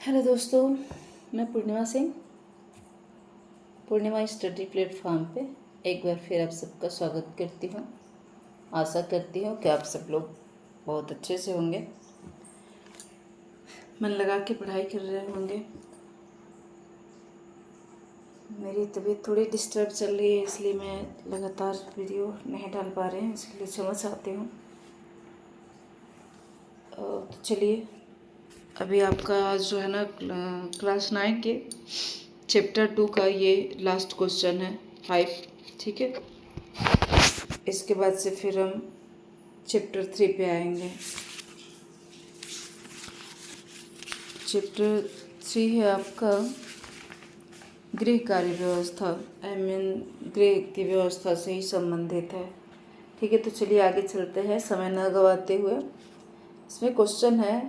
Hello दोस्तों, मैं पूर्णिमा सिंह पूर्णिमा study platform पे एक बार फिर आप सबका स्वागत करती हूँ। आशा करती हूँ कि आप सब लोग बहुत अच्छे से होंगे, मन लगा के पढ़ाई कर रहे होंगे। मेरी तबीयत थोड़ी डिस्टर्ब चल रही है, इसलिए मैं लगातार वीडियो नहीं डाल पा रहे हैं, इसके लिए क्षमा चाहती हूँ। तो चलिए, अभी आपका जो है ना क्लास 9 के चैप्टर 2 का ये लास्ट क्वेश्चन है 5, ठीक है। इसके बाद से फिर हम चैप्टर 3 पे आएंगे। चैप्टर 3 है आपका गृह कार्य व्यवस्था, गृह की व्यवस्था से ही संबंधित है, ठीक है। तो चलिए आगे चलते हैं समय न गवाते हुए। इसमें क्वेश्चन है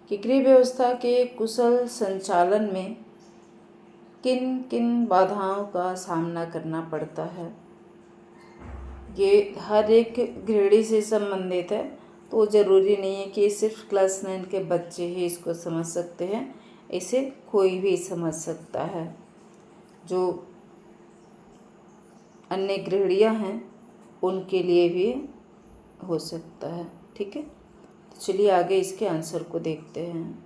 कि गृह व्यवस्था के कुशल संचालन में किन किन बाधाओं का सामना करना पड़ता है। ये हर एक गृहिणी से संबंधित है, तो ज़रूरी नहीं है कि सिर्फ क्लास 9 के बच्चे ही इसको समझ सकते हैं, इसे कोई भी समझ सकता है। जो अन्य गृहिणियाँ हैं उनके लिए भी हो सकता है, ठीक है। तो चलिए आगे इसके आंसर को देखते हैं।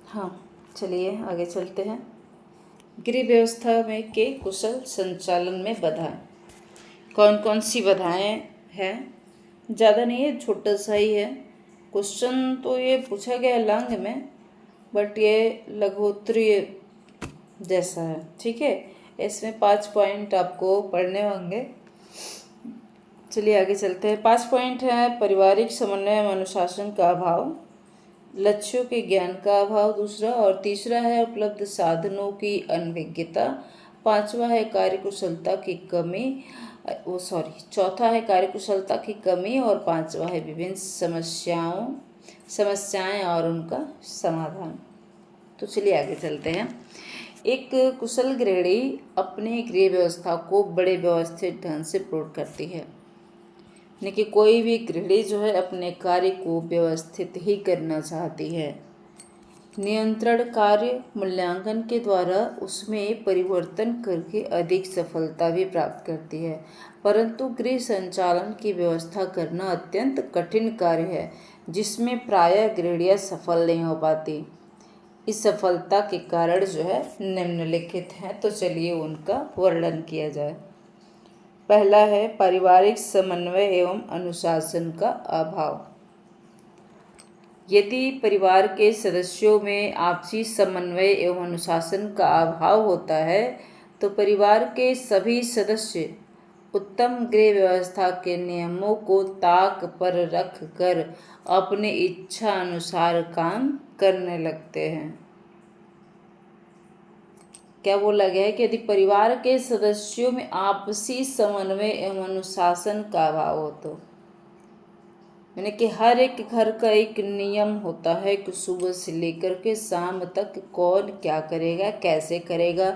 हाँ, चलिए आगे चलते हैं। गृह व्यवस्था में के कुशल संचालन में बाधाएं, कौन कौन सी बाधाएं हैं। ज़्यादा नहीं है, छोटा सा ही है क्वेश्चन। तो ये पूछा गया है लंग में, बट ये लघुत्तरीय जैसा है, ठीक है। इसमें 5 पॉइंट आपको पढ़ने होंगे। चलिए आगे चलते हैं। 5 पॉइंट है पारिवारिक समन्वय एवं अनुशासन का अभाव, लक्ष्यों के ज्ञान का अभाव दूसरा, और तीसरा है उपलब्ध साधनों की अनभिज्ञता, पांचवा है कार्यकुशलता की कमी, चौथा है कार्यकुशलता की कमी, और पांचवा है विभिन्न समस्याएं और उनका समाधान। तो चलिए आगे चलते हैं। एक कुशल गृहिणी अपने गृह व्यवस्था को बड़े व्यवस्थित ढंग से पूर्ण करती है। यानी कि कोई भी गृहिणी जो है अपने कार्य को व्यवस्थित ही करना चाहती है। नियंत्रण कार्य मूल्यांकन के द्वारा उसमें परिवर्तन करके अधिक सफलता भी प्राप्त करती है, परंतु गृह संचालन की व्यवस्था करना अत्यंत कठिन कार्य है, जिसमें प्रायः गृहिणियाँ सफल नहीं हो पाती। इस सफलता के कारण जो है निम्नलिखित हैं, तो चलिए उनका वर्णन किया जाए। पहला है पारिवारिक समन्वय एवं अनुशासन का अभाव। यदि परिवार के सदस्यों में आपसी समन्वय एवं अनुशासन का अभाव होता है, तो परिवार के सभी सदस्य उत्तम गृह व्यवस्था के नियमों को ताक पर रख कर अपने इच्छा अनुसार काम करने लगते हैं। क्या बोला गया है कि यदि परिवार के सदस्यों में आपसी समन्वय एवं अनुशासन का अभाव हो, तो यानी कि हर एक घर का एक नियम होता है कि सुबह से लेकर के शाम तक कौन क्या करेगा, कैसे करेगा।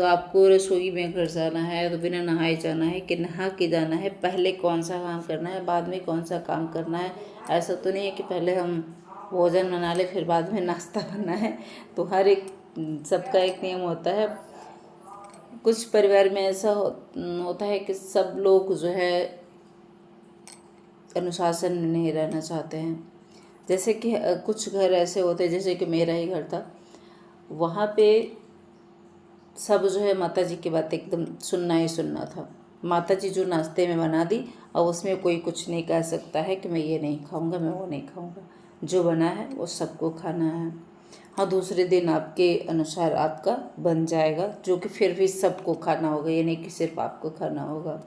आपको रसोई में घर जाना है तो बिना नहाए जाना है कि नहा के जाना है, पहले कौन सा काम करना है, बाद में कौन सा काम करना है। ऐसा तो नहीं है कि पहले हम भोजन बना ले फिर बाद में नाश्ता करना है। तो हर एक सबका एक नियम होता है। कुछ परिवार में ऐसा होता है कि सब लोग जो है अनुशासन में नहीं रहना चाहते हैं। जैसे कि कुछ घर ऐसे होते हैं, जैसे कि मेरा ही घर था, वहाँ पे सब जो है माता जी की बात एकदम सुनना ही सुनना था। माता जी जो नाश्ते में बना दी, और उसमें कोई कुछ नहीं कह सकता है कि मैं ये नहीं खाऊंगा, मैं वो नहीं खाऊंगा। जो बना है वो सबको खाना है। हाँ, दूसरे दिन आपके अनुसार आपका बन जाएगा, जो कि फिर भी सबको खाना होगा, ये नहीं कि सिर्फ आपको खाना होगा,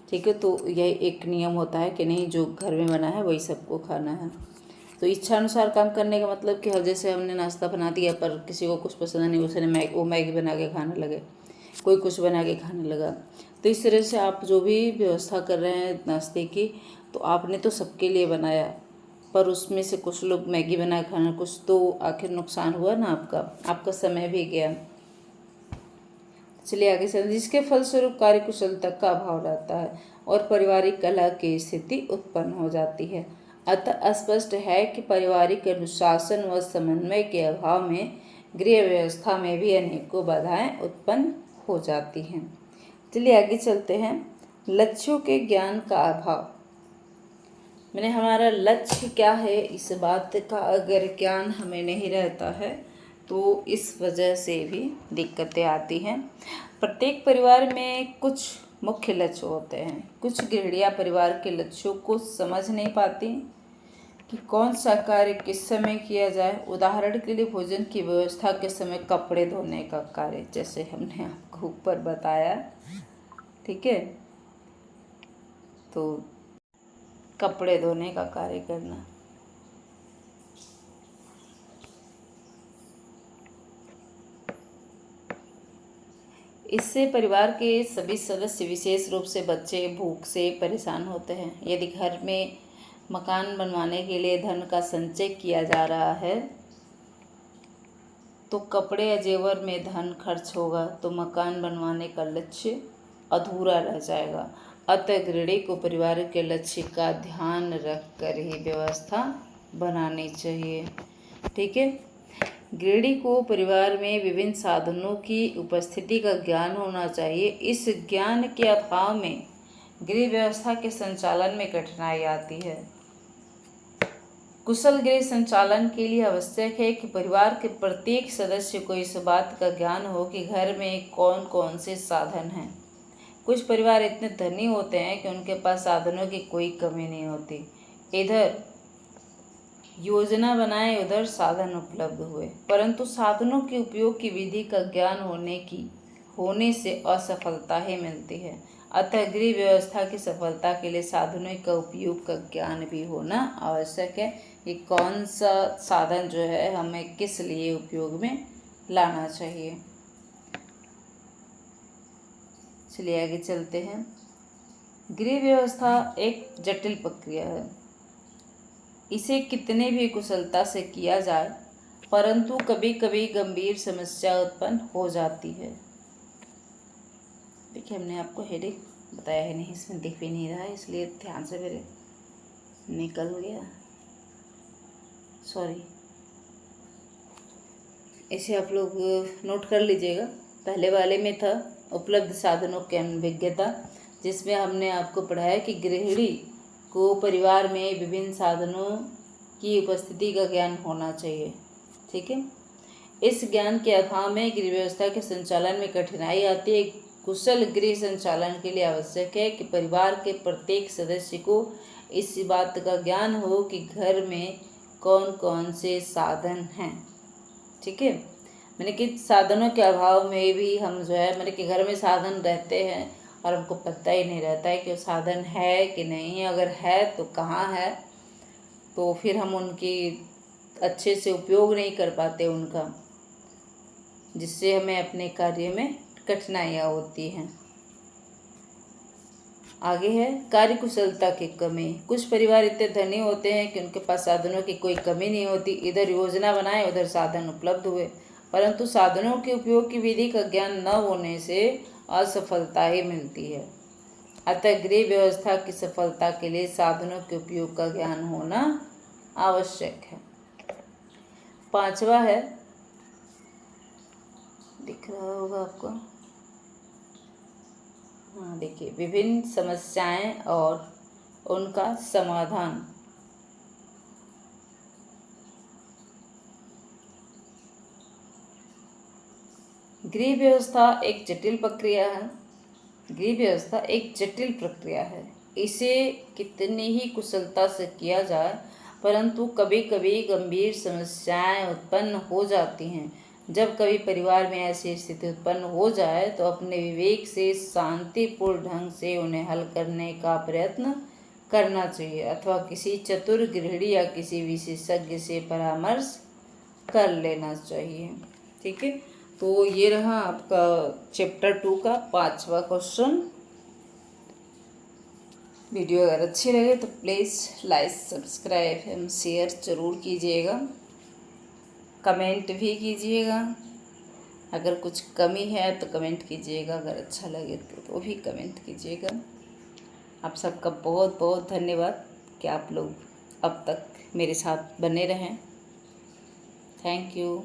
ठीक है। तो यह एक नियम होता है कि नहीं, जो घर में बना है वही सबको खाना है। तो इच्छा अनुसार काम करने का मतलब कि जैसे हमने नाश्ता बना दिया पर किसी को कुछ पसंद नहीं, उसने वो मैगी बना के खाने लगे, कोई कुछ बना के खाने लगा। तो इस तरह से आप जो भी व्यवस्था कर रहे हैं नाश्ते की, तो आपने तो सबके लिए बनाया, पर उसमें से कुछ लोग मैगी बना के खाना, कुछ तो आखिर नुकसान हुआ ना, आपका समय भी गया। चलिए आगे चलते, जिसके फलस्वरूप कार्यकुशलता का अभाव रहता है और पारिवारिक कलह की स्थिति उत्पन्न हो जाती है। अतः स्पष्ट है कि पारिवारिक अनुशासन व समन्वय के अभाव में गृह व्यवस्था में भी अनेकों बाधाएं उत्पन्न हो जाती हैं। चलिए आगे चलते हैं। लक्ष्यों के ज्ञान का अभाव। मैंने हमारा लक्ष्य क्या है इस बात का अगर ज्ञान हमें नहीं रहता है तो इस वजह से भी दिक्कतें आती हैं। प्रत्येक परिवार में कुछ मुख्य लक्ष्य होते हैं। कुछ गृहिणियाँ परिवार के लक्ष्यों को समझ नहीं पाती कि कौन सा कार्य किस समय किया जाए। उदाहरण के लिए भोजन की व्यवस्था के समय कपड़े धोने का कार्य, जैसे हमने आपको ऊपर बताया, ठीक है, तो कपड़े धोने का कार्य करना। इससे परिवार के सभी सदस्य, विशेष रूप से बच्चे, भूख से परेशान होते हैं। यदि घर में मकान बनवाने के लिए धन का संचय किया जा रहा है तो कपड़े या जेवर में धन खर्च होगा तो मकान बनवाने का लक्ष्य अधूरा रह जाएगा। अतः गृहिणी को परिवार के लक्ष्य का ध्यान रखकर ही व्यवस्था बनानी चाहिए, ठीक है। गृहिणी को परिवार में विभिन्न साधनों की उपस्थिति का ज्ञान होना चाहिए। इस ज्ञान के अभाव में गृह व्यवस्था के संचालन में कठिनाई आती है। कुशल गृह संचालन के लिए आवश्यक है कि परिवार के प्रत्येक सदस्य को इस बात का ज्ञान हो कि घर में कौन कौन से साधन हैं। कुछ परिवार इतने धनी होते हैं कि उनके पास साधनों की कोई कमी नहीं होती। इधर योजना बनाए, उधर साधन उपलब्ध हुए, परंतु साधनों के उपयोग की विधि का ज्ञान होने से असफलता ही मिलती है। अतः गृह व्यवस्था की सफलता के लिए साधनों का उपयोग का ज्ञान भी होना आवश्यक है कि कौन सा साधन जो है हमें किस लिए उपयोग में लाना चाहिए। चलिए आगे चलते हैं। गृह व्यवस्था एक जटिल प्रक्रिया है। इसे कितने भी कुशलता से किया जाए परंतु कभी कभी गंभीर समस्या उत्पन्न हो जाती है। देखिए हमने आपको हेडेक बताया है, नहीं इसमें दिख भी नहीं रहा है इसलिए ध्यान से मेरे निकल गया, सॉरी। इसे आप लोग नोट कर लीजिएगा। पहले वाले में था उपलब्ध साधनों की अनभिज्ञता, जिसमें हमने आपको पढ़ाया कि गृहिणी को परिवार में विभिन्न साधनों की उपस्थिति का ज्ञान होना चाहिए, ठीक है। इस ज्ञान के अभाव में गृह व्यवस्था के संचालन में कठिनाई आती है। कुशल गृह संचालन के लिए आवश्यक है कि परिवार के प्रत्येक सदस्य को इस बात का ज्ञान हो कि घर में कौन कौन से साधन हैं, ठीक है। मैंने कि साधनों के अभाव में भी हम जो है मैंने कि घर में साधन रहते हैं और हमको पता ही नहीं रहता है कि वो साधन है कि नहीं, अगर है तो कहाँ है, तो फिर हम उनकी अच्छे से उपयोग नहीं कर पाते उनका, जिससे हमें अपने कार्य में कठिनाइयाँ होती हैं। आगे है कार्य कुशलता की कमी। कुछ परिवार इतने धनी होते हैं कि उनके पास साधनों की कोई कमी नहीं होती। इधर योजना बनाए, उधर साधन उपलब्ध हुए, परंतु साधनों के उपयोग की विधि का ज्ञान न होने से असफलता ही मिलती है। अतः गृह व्यवस्था की सफलता के लिए साधनों के उपयोग का ज्ञान होना आवश्यक है। पांचवा है, दिख रहा होगा आपको, हाँ देखिए, विभिन्न समस्याएं और उनका समाधान। गृह व्यवस्था एक जटिल प्रक्रिया है। गृह व्यवस्था एक जटिल प्रक्रिया है। इसे कितनी ही कुशलता से किया जाए परंतु कभी कभी गंभीर समस्याएं उत्पन्न हो जाती हैं। जब कभी परिवार में ऐसी स्थिति उत्पन्न हो जाए तो अपने विवेक से शांतिपूर्ण ढंग से उन्हें हल करने का प्रयत्न करना चाहिए अथवा किसी चतुर गृहिणी या किसी विशेषज्ञ से परामर्श कर लेना चाहिए, ठीक है। तो ये रहा आपका चैप्टर 2 का 5वां क्वेश्चन। वीडियो अगर अच्छी लगे तो प्लीज़ लाइक, सब्सक्राइब एवं शेयर ज़रूर कीजिएगा। कमेंट भी कीजिएगा, अगर कुछ कमी है तो कमेंट कीजिएगा, अगर अच्छा लगे तो भी कमेंट कीजिएगा। आप सबका बहुत बहुत धन्यवाद कि आप लोग अब तक मेरे साथ बने रहें। Thank you.